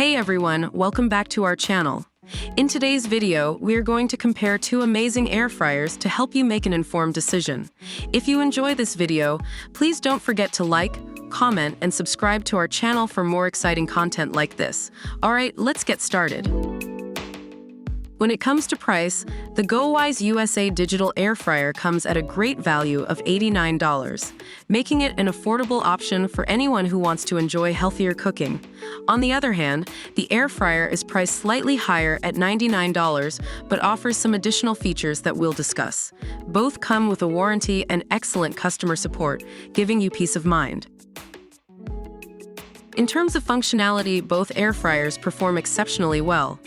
Hey everyone, welcome back to our channel. In today's video, we are going to compare two amazing air fryers to help you make an informed decision. If you enjoy this video, please don't forget to like, comment, and subscribe to our channel for more exciting content like this. Alright, let's get started. When it comes to price, the GoWISE USA digital air fryer comes at a great value of $89, making it an affordable option for anyone who wants to enjoy healthier cooking. On the other hand, the air fryer is priced slightly higher at $99, but offers some additional features that we'll discuss. Both come with a warranty and excellent customer support, giving you peace of mind. In terms of functionality, both air fryers perform exceptionally well.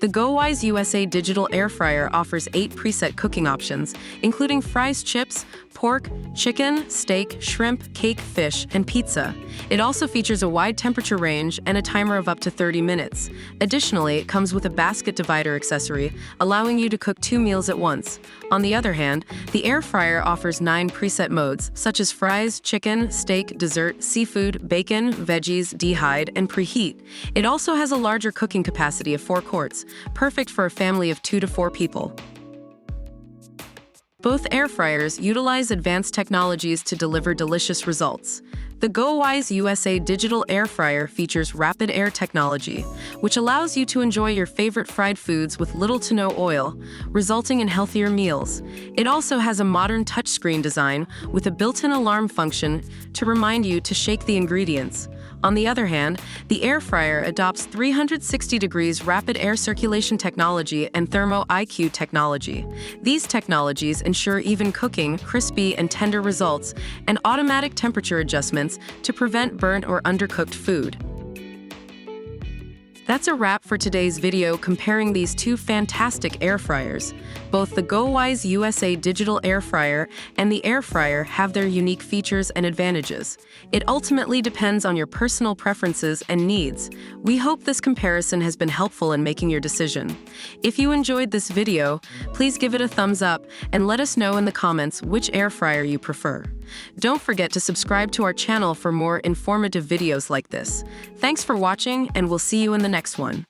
The GoWISE USA digital air fryer offers 8 preset cooking options, including fries, chips, pork, chicken, steak, shrimp, cake, fish, and pizza. It also features a wide temperature range and a timer of up to 30 minutes. Additionally, it comes with a basket divider accessory, allowing you to cook 2 meals at once. On the other hand, the air fryer offers 9 preset modes, such as fries, chicken, steak, dessert, seafood, bacon, veggies, dehydrate, and preheat. It also has a larger cooking capacity of 4 quarts, perfect for a family of 2 to 4 people. Both air fryers utilize advanced technologies to deliver delicious results. The GoWISE USA digital air fryer features rapid air technology, which allows you to enjoy your favorite fried foods with little to no oil, resulting in healthier meals. It also has a modern touchscreen design with a built-in alarm function to remind you to shake the ingredients. On the other hand, the air fryer adopts 360 degrees rapid air circulation technology and thermo IQ technology. These technologies ensure even cooking, crispy and tender results, and automatic temperature adjustments to prevent burnt or undercooked food. That's a wrap for today's video comparing these two fantastic air fryers. Both the GoWISE USA digital air fryer and the air fryer have their unique features and advantages. It ultimately depends on your personal preferences and needs. We hope this comparison has been helpful in making your decision. If you enjoyed this video, please give it a thumbs up and let us know in the comments which air fryer you prefer. Don't forget to subscribe to our channel for more informative videos like this. Thanks for watching, and we'll see you in the next one.